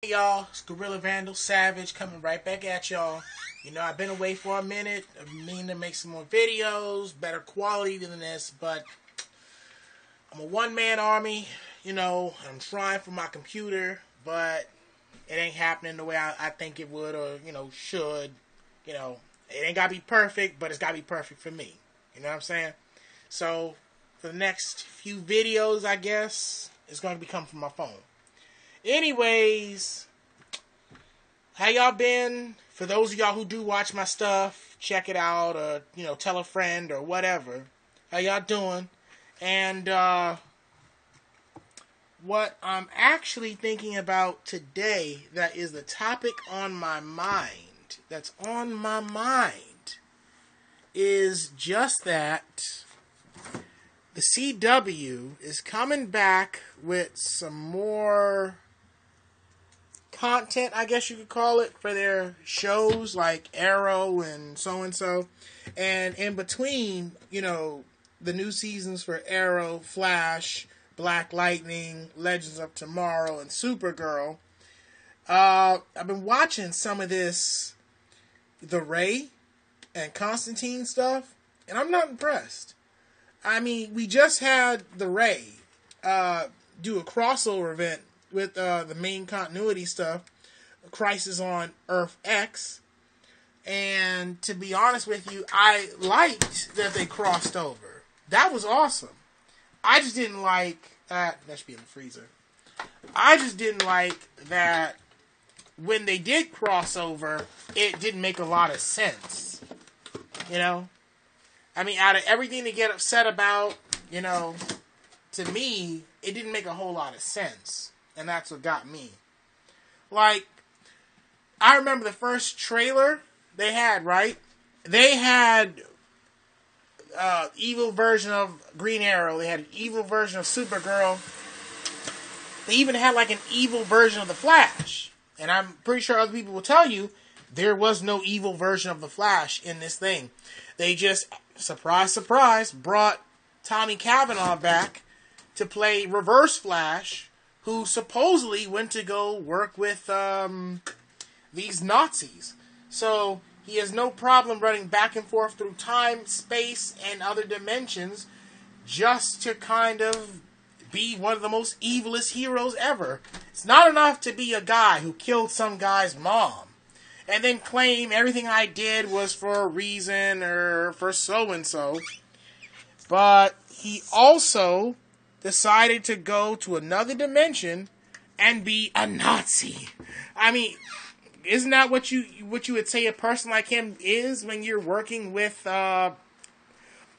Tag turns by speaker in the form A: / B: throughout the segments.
A: Hey y'all, it's Gorilla Vandal Savage coming right back at y'all. I've been away for a minute. I mean to make some more videos, better quality than this, but I'm a one-man army. I'm trying for my computer, but it ain't happening the way I think it would or, should. It ain't gotta be perfect, but it's gotta be perfect for me. You know what I'm saying? So, for the next few videos, I guess, it's going to be coming from my phone. Anyways, how y'all been? For those of y'all who do watch my stuff, check it out or, tell a friend or whatever. How y'all doing? And what I'm actually thinking about today that is the topic on my mind, that's on my mind, is just that the CW is coming back with some more content, I guess you could call it, for their shows like Arrow and so and so. And in between, the new seasons for Arrow, Flash, Black Lightning, Legends of Tomorrow, and Supergirl, I've been watching some of this, the Ray and Constantine stuff, and I'm not impressed. I mean, we just had the Ray do a crossover event with the main continuity stuff, Crisis on Earth X. And to be honest with you, I liked that they crossed over. That was awesome. I just didn't like that. That should be in the freezer. I just didn't like that when they did cross over, it didn't make a lot of sense. You know? I mean, out of everything to get upset about, to me, it didn't make a whole lot of sense. And that's what got me. Like, I remember the first trailer they had, right? They had evil version of Green Arrow. They had an evil version of Supergirl. They even had like an evil version of the Flash. And I'm pretty sure other people will tell you there was no evil version of the Flash in this thing. They just, surprise, surprise, brought Tommy Cavanaugh back to play Reverse Flash, who supposedly went to go work with these Nazis. So he has no problem running back and forth through time, space, and other dimensions just to kind of be one of the most evilest heroes ever. It's not enough to be a guy who killed some guy's mom and then claim everything I did was for a reason or for so-and-so. But he also decided to go to another dimension and be a Nazi. I mean, isn't that what you would say a person like him is when you're working with a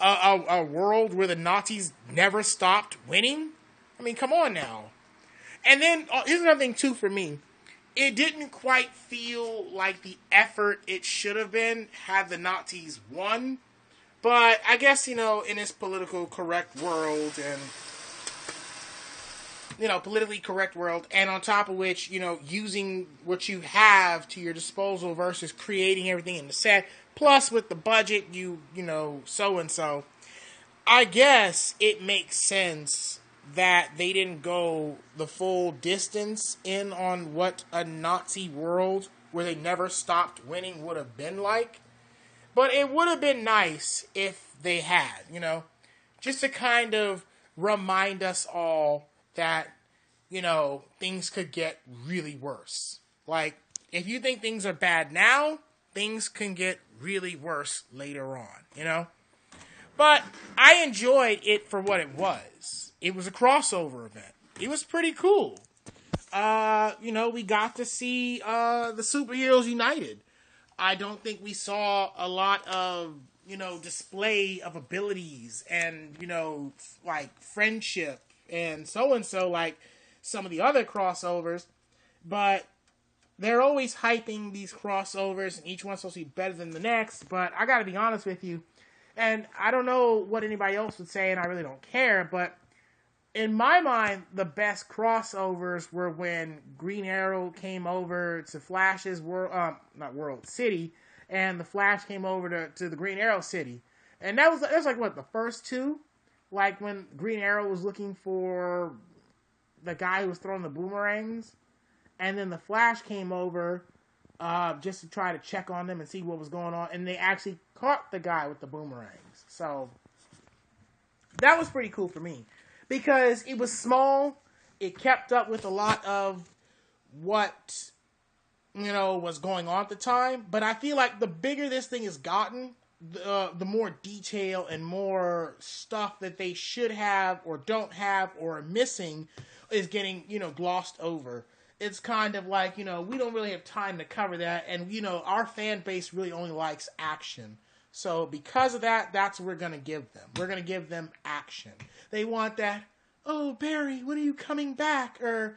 A: world where the Nazis never stopped winning? I mean, come on now. And then, here's another thing, too, for me. It didn't quite feel like the effort it should have been had the Nazis won. But I guess, in this political correct world and, politically correct world, and on top of which, using what you have to your disposal versus creating everything in the set, plus with the budget, so-and-so, I guess it makes sense that they didn't go the full distance in on what a Nazi world where they never stopped winning would have been like. But it would have been nice if they had, just to kind of remind us all that, things could get really worse. Like, if you think things are bad now, things can get really worse later on, But I enjoyed it for what it was. It was a crossover event. It was pretty cool. We got to see the superheroes united. I don't think we saw a lot of, display of abilities and, like friendship and so, like some of the other crossovers. But they're always hyping these crossovers and each one's supposed to be better than the next. But I gotta be honest with you. And I don't know what anybody else would say, and I really don't care, but in my mind, the best crossovers were when Green Arrow came over to Flash's city, and the Flash came over to the Green Arrow city. And that was like, what, the first two? Like when Green Arrow was looking for the guy who was throwing the boomerangs, and then the Flash came over just to try to check on them and see what was going on, and they actually caught the guy with the boomerangs. So that was pretty cool for me because it was small. It kept up with a lot of what was going on at the time. But I feel like the bigger this thing has gotten, the more detail and more stuff that they should have or don't have or are missing is getting glossed over. It's kind of like, we don't really have time to cover that. And, our fan base really only likes action. So because of that, that's what we're going to give them. We're going to give them action. They want that, oh, Barry, when are you coming back? Or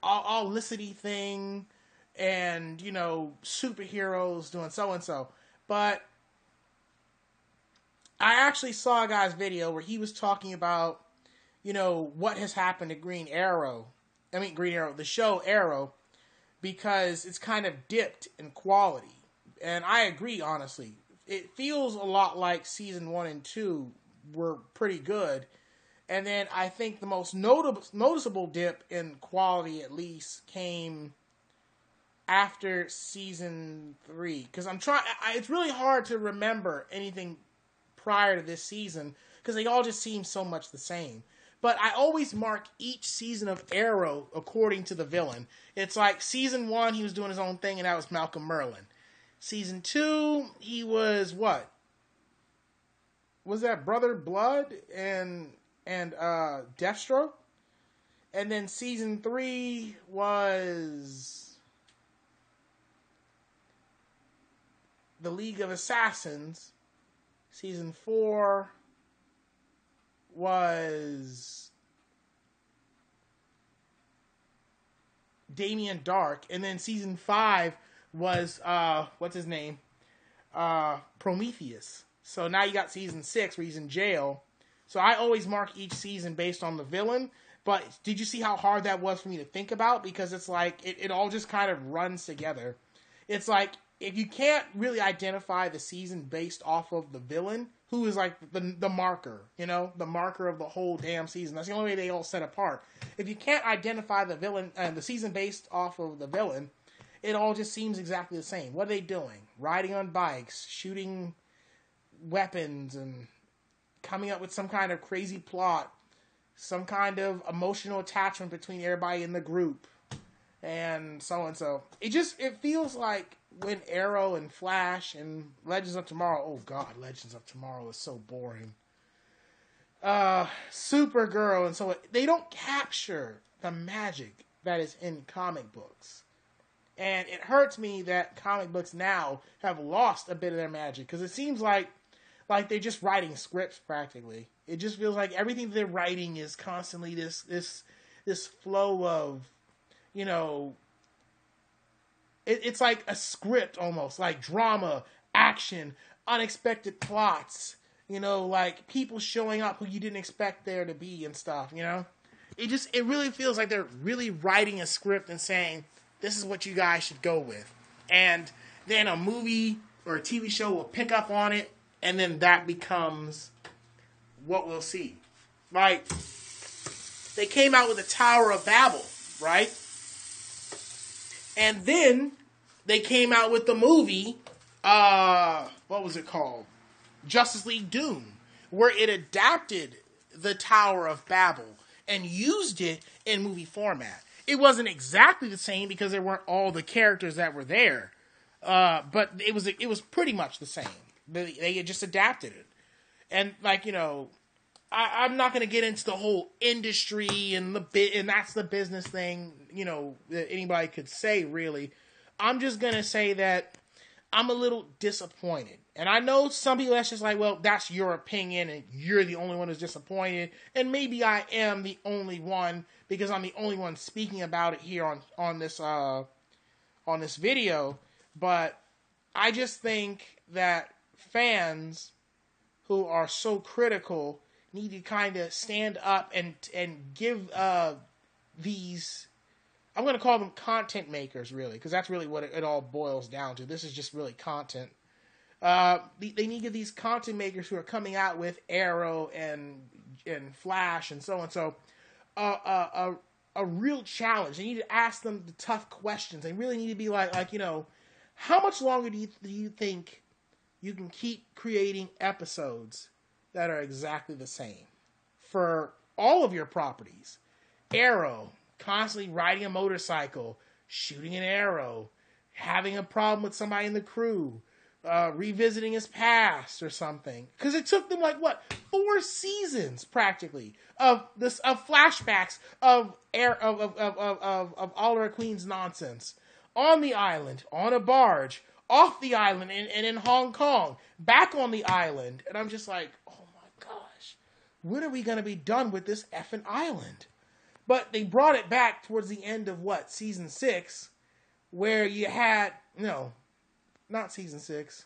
A: all-licity thing and, superheroes doing so-and-so. But I actually saw a guy's video where he was talking about, what has happened to Green Arrow, the show Arrow, because it's kind of dipped in quality. And I agree, honestly. It feels a lot like season 1 and 2 were pretty good. And then I think the most noticeable dip in quality, at least, came after season 3. Because it's really hard to remember anything prior to this season, because they all just seem so much the same. But I always mark each season of Arrow according to the villain. It's like season 1, he was doing his own thing, and that was Malcolm Merlyn. Season 2, he was what? Was that Brother Blood and Deathstroke? And then season 3 was the League of Assassins. Season 4 was Damien Dark. And then season 5 was, what's his name? Prometheus. So now you got season 6 where he's in jail. So I always mark each season based on the villain. But did you see how hard that was for me to think about? Because it's like, it all just kind of runs together. It's like, if you can't really identify the season based off of the villain, who is like the marker, the marker of the whole damn season. That's the only way they all set apart. If you can't identify the villain and the season based off of the villain, it all just seems exactly the same. What are they doing? Riding on bikes, shooting weapons, and coming up with some kind of crazy plot, some kind of emotional attachment between everybody in the group, and so and so. It feels like when Arrow and Flash and Legends of Tomorrow, oh god, Legends of Tomorrow is so boring. Supergirl, and so they don't capture the magic that is in comic books. And it hurts me that comic books now have lost a bit of their magic, because it seems like they're just writing scripts practically. It just feels like everything they're writing is constantly this flow of, it's like a script almost, like drama, action, unexpected plots, like people showing up who you didn't expect there to be and stuff, It really feels like they're really writing a script and saying, this is what you guys should go with. And then a movie or a TV show will pick up on it, and then that becomes what we'll see. Like, they came out with the Tower of Babel, right? And then they came out with the movie, what was it called? Justice League Doom, where it adapted the Tower of Babel and used it in movie format. It wasn't exactly the same because there weren't all the characters that were there, but it was pretty much the same. They had just adapted it, and I'm not going to get into the whole industry and and that's the business thing, that anybody could say, really. I'm just going to say that I'm a little disappointed. And I know some people, that's just like, well, that's your opinion and you're the only one who's disappointed. And maybe I am the only one because I'm the only one speaking about it here on this video. But I just think that fans who are so critical need to kind of stand up and give these, I'm going to call them content makers, really, because that's really what it all boils down to. This is just really content. They need to give these content makers who are coming out with Arrow and Flash and so a a real challenge. They need to ask them the tough questions. They really need to be like, how much longer do you think you can keep creating episodes that are exactly the same for all of your properties? Arrow, constantly riding a motorcycle, shooting an arrow, having a problem with somebody in the crew, revisiting his past or something. Because it took them 4 seasons practically of flashbacks of Oliver Queen's nonsense on the island, on a barge, off the island, and in Hong Kong, back on the island. And I'm just like, oh my gosh, when are we going to be done with this effing island? But they brought it back towards the end of season 6, where you had, no, not season 6.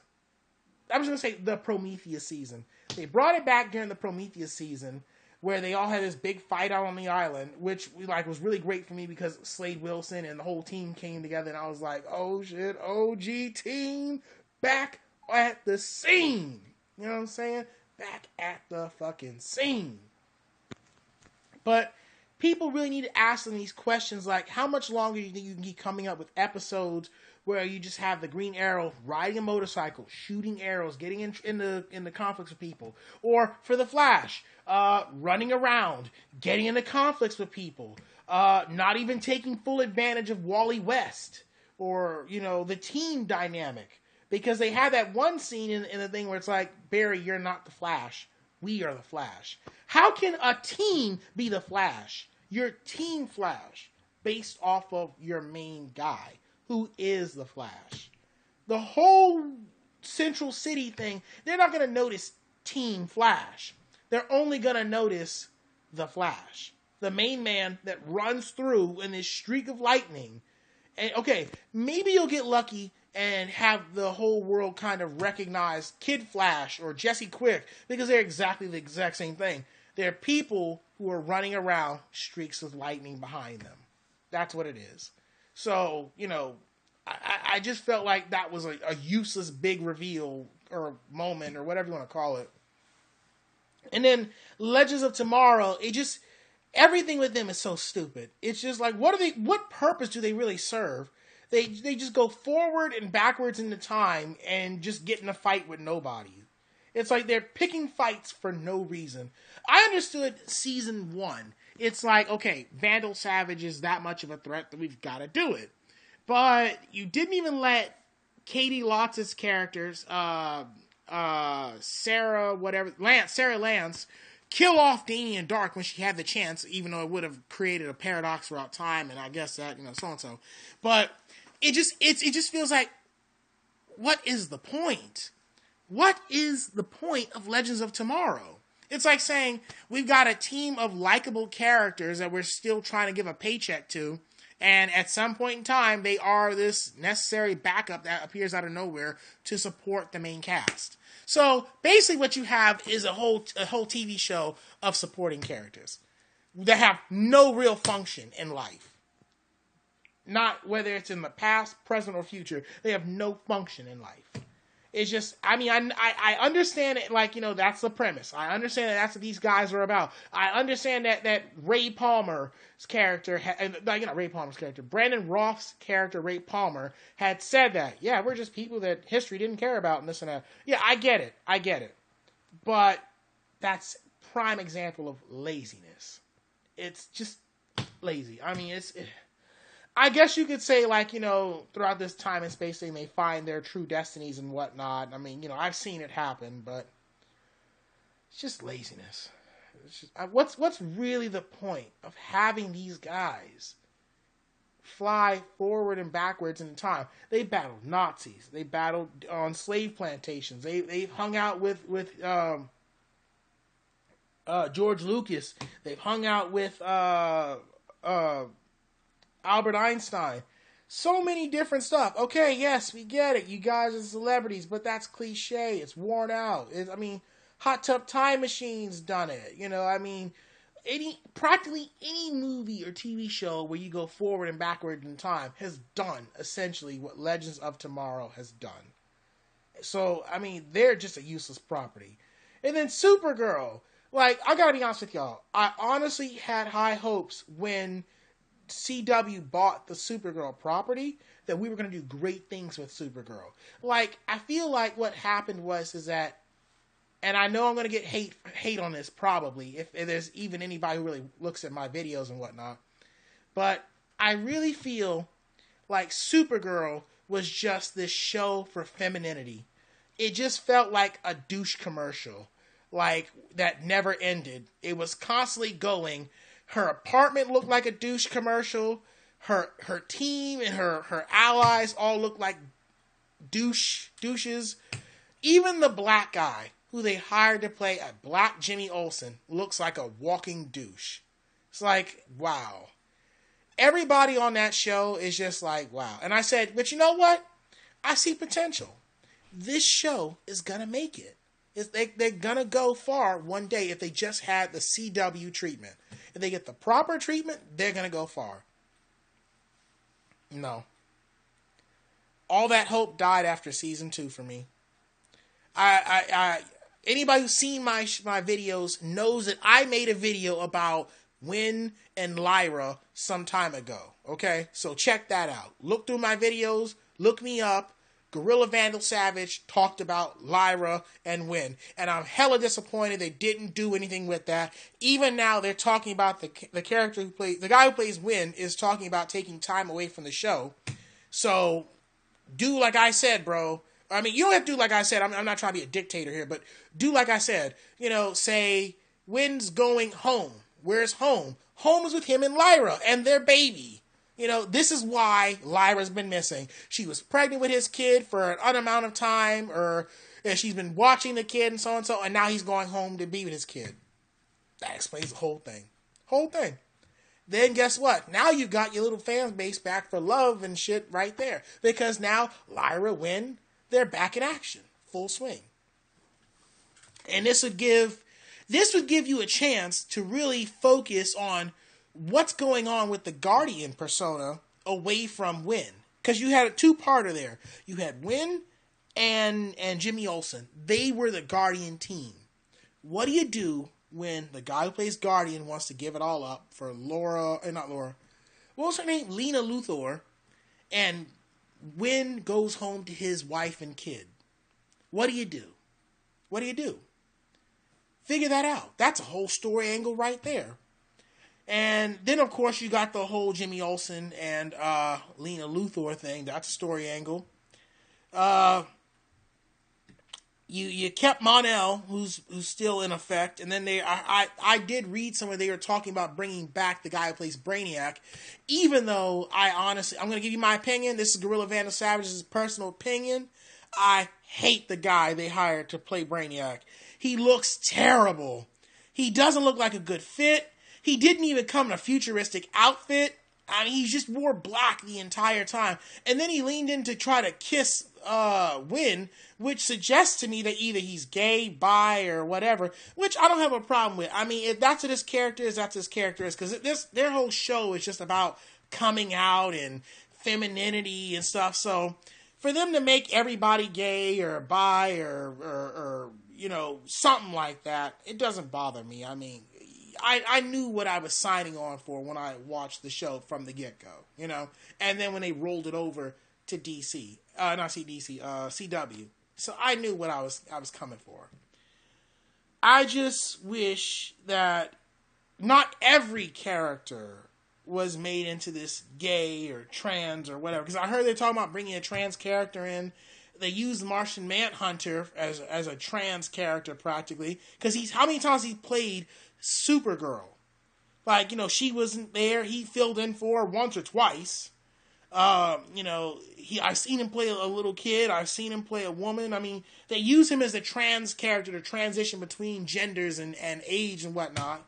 A: I was going to say the Prometheus season. They brought it back during the Prometheus season, where they all had this big fight out on the island, which was really great for me because Slade Wilson and the whole team came together, and I was like, oh shit, OG team, back at the scene. You know what I'm saying? Back at the fucking scene. But people really need to ask them these questions like, how much longer do you think you can keep coming up with episodes where you just have the Green Arrow riding a motorcycle, shooting arrows, getting in the conflicts with people? Or for the Flash, running around, getting into conflicts with people, not even taking full advantage of Wally West, or, the team dynamic. Because they had that one scene in the thing where it's like, Barry, you're not the Flash. We are the Flash. How can a team be the Flash? Your team Flash, based off of your main guy, who is the Flash. The whole Central City thing, they're not going to notice Team Flash. They're only going to notice the Flash. The main man that runs through in this streak of lightning. And okay, maybe you'll get lucky and have the whole world kind of recognize Kid Flash or Jesse Quick, because they're exactly the exact same thing. They're people who are running around, streaks of lightning behind them. That's what it is. So, I just felt like that was a useless big reveal or moment or whatever you want to call it. And then Legends of Tomorrow, everything with them is so stupid. It's just like, what purpose do they really serve? They just go forward and backwards into time and just get in a fight with nobody. It's like they're picking fights for no reason. I understood season 1. It's like, okay, Vandal Savage is that much of a threat that we've got to do it. But you didn't even let Katie Lotz's characters, Sarah Lance, kill off Damien Dark when she had the chance, even though it would have created a paradox throughout time, and I guess that, so and so. But it just feels like, what is the point? What is the point of Legends of Tomorrow? It's like saying, we've got a team of likable characters that we're still trying to give a paycheck to, and at some point in time, they are this necessary backup that appears out of nowhere to support the main cast. So basically what you have is a whole TV show of supporting characters that have no real function in life. Not whether it's in the past, present, or future. They have no function in life. It's just, I understand it, that's the premise. I understand that that's what these guys are about. I understand that Ray Palmer's character, Brandon Roth's character, Ray Palmer, had said that, yeah, we're just people that history didn't care about and this and that. Yeah, I get it. But that's prime example of laziness. It's just lazy. I guess you could say, throughout this time and space thing, they find their true destinies and whatnot. I've seen it happen, but it's just laziness. It's just, what's really the point of having these guys fly forward and backwards in time? They battled Nazis. They battled on slave plantations. They've hung out with George Lucas. They've hung out with Albert Einstein. So many different stuff. Okay, yes, we get it. You guys are celebrities, but that's cliche. It's worn out. Hot Tub Time Machine's done it. Practically any movie or TV show where you go forward and backward in time has done essentially what Legends of Tomorrow has done. So, they're just a useless property. And then Supergirl. I gotta be honest with y'all. I honestly had high hopes when CW bought the Supergirl property, that we were going to do great things with Supergirl. Like, I feel like what happened is that, and I know I'm going to get hate on this probably, if there's even anybody who really looks at my videos and whatnot, but I really feel like Supergirl was just this show for femininity. It just felt like a douche commercial, like, that never ended. It was constantly going. Her apartment looked like a douche commercial. Her team and her allies all looked like douches. Even the black guy who they hired to play a black Jimmy Olsen looks like a walking douche. It's like, wow. Everybody on that show is just like, wow. And I said, but you know what? I see potential. This show is going to make it. They're going to go far one day if they just had the CW treatment. If they get the proper treatment, they're going to go far. No. All that hope died after season 2 for me. Anybody who's seen my videos knows that I made a video about Winn and Lyra some time ago. Okay? So check that out. Look through my videos. Look me up. Gorilla Vandal Savage talked about Lyra and Winn. And I'm hella disappointed they didn't do anything with that. Even now, they're talking about the character who plays... The guy who plays Winn is talking about taking time away from the show. So, do like I said, bro. I mean, you don't have to do like I said. I'm not trying to be a dictator here, but do like I said. You know, say, Winn's going home. Where's home? Home is with him and Lyra and their baby. You know, this is why Lyra's been missing. She was pregnant with his kid for an unamount of time, or she's been watching the kid and so and so, and now he's going home to be with his kid. That explains the whole thing. Whole thing. Then guess what? Now you got your little fan base back for love and shit right there. Because now Lyra, Winn, they're back in action. Full swing. And this would give you a chance to really focus on what's going on with the Guardian persona away from Winn. Because you had a two-parter there. You had Winn and Jimmy Olsen. They were the Guardian team. What do you do when the guy who plays Guardian wants to give it all up for not Laura. What was her name? Lena Luthor. And Winn goes home to his wife and kid. What do you do? What do you do? Figure that out. That's a whole story angle right there. And then, of course, you got the whole Jimmy Olsen and Lena Luthor thing. That's a story angle. You kept Mon-El, who's still in effect, and then I did read somewhere they were talking about bringing back the guy who plays Brainiac, even though I'm going to give you my opinion. This is Gorilla Vandal Savage's personal opinion. I hate the guy they hired to play Brainiac. He looks terrible. He doesn't look like a good fit. He didn't even come in a futuristic outfit. I mean, he just wore black the entire time. And then he leaned in to try to kiss Winn, which suggests to me that either he's gay, bi, or whatever, which I don't have a problem with. I mean, if that's what his character is, that's his character is. Because their whole show is just about coming out and femininity and stuff. So for them to make everybody gay or bi or you know, something like that, it doesn't bother me. I mean, I knew what I was signing on for when I watched the show from the get-go, you know? And then when they rolled it over to CW. So I knew what I was coming for. I just wish that not every character was made into this gay or trans or whatever. Because I heard they're talking about bringing a trans character in. They used Martian Manhunter as a trans character practically. Because how many times he played Supergirl? Like, you know, she wasn't there. He filled in for her once or twice. You know, I've seen him play a little kid. I've seen him play a woman. I mean, they use him as a trans character to transition between genders and age and whatnot.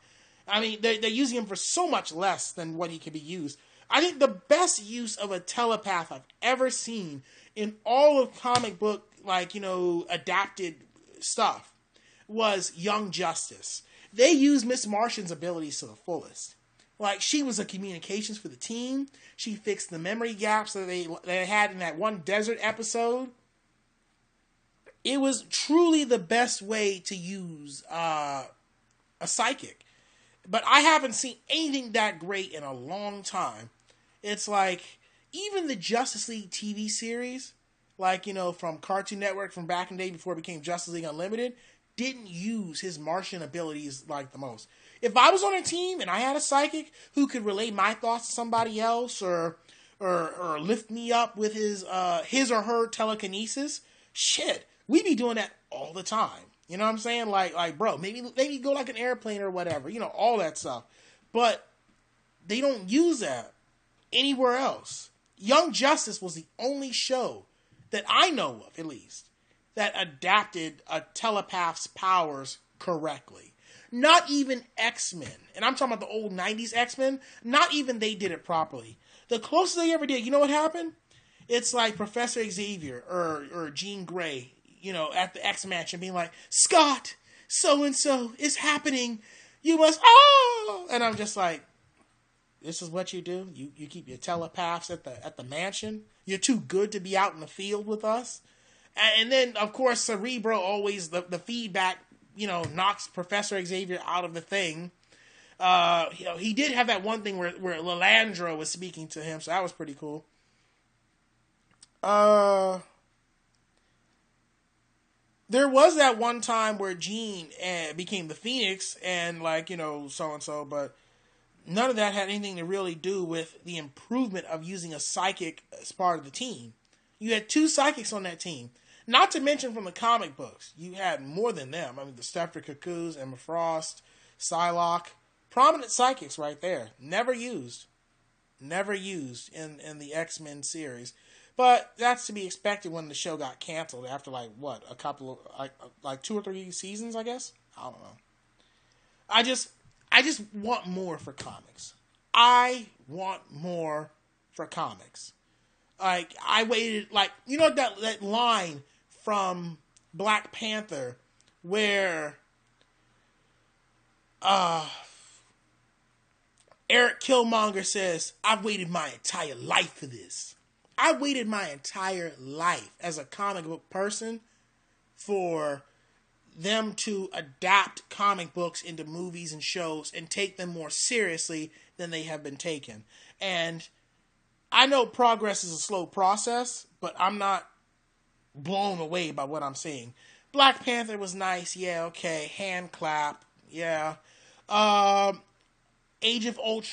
A: I mean, they're using him for so much less than what he could be used. I think the best use of a telepath I've ever seen in all of comic book, like, you know, adapted stuff was Young Justice. They used Miss Martian's abilities to the fullest. Like, she was a communications for the team. She fixed the memory gaps that they had in that one desert episode. It was truly the best way to use a psychic. But I haven't seen anything that great in a long time. It's like even the Justice League TV series, like, from Cartoon Network from back in the day before it became Justice League Unlimited, didn't use his Martian abilities like the most. If I was on a team and I had a psychic who could relay my thoughts to somebody else, or lift me up with his or her telekinesis, shit, we be doing that all the time. You know what I'm saying? Like, bro, maybe go like an airplane or whatever. All that stuff. But they don't use that anywhere else. Young Justice was the only show that I know of, at least, that adapted a telepath's powers correctly. Not even X-Men, and I'm talking about the old 90s X-Men, not even they did it properly. The closest they ever did, you know what happened? It's like Professor Xavier or Jean Grey, at the X Mansion being like, Scott, so-and-so is happening. You must, oh! And I'm just like, this is what you do? You keep your telepaths at the mansion? You're too good to be out in the field with us? And then, of course, Cerebro always, the feedback, knocks Professor Xavier out of the thing. He did have that one thing where Lilandra was speaking to him, so that was pretty cool. There was that one time where Jean became the Phoenix and, so-and-so, but none of that had anything to really do with the improvement of using a psychic as part of the team. You had 2 psychics on that team. Not to mention from the comic books, you had more than them. I mean, the Stepford Cuckoos, Emma Frost, Psylocke. Prominent psychics right there. Never used in the X-Men series. But that's to be expected when the show got canceled after a couple of like 2 or 3 seasons, I guess. I don't know. I just want more for comics. I want more for comics. Like, I waited, that line from Black Panther where Eric Killmonger says, I've waited my entire life for this. I waited my entire life as a comic book person for them to adapt comic books into movies and shows and take them more seriously than they have been taken. And I know progress is a slow process, but I'm not blown away by what I'm seeing. Black Panther was nice. Yeah, okay. Hand clap. Yeah. Age of Ultron.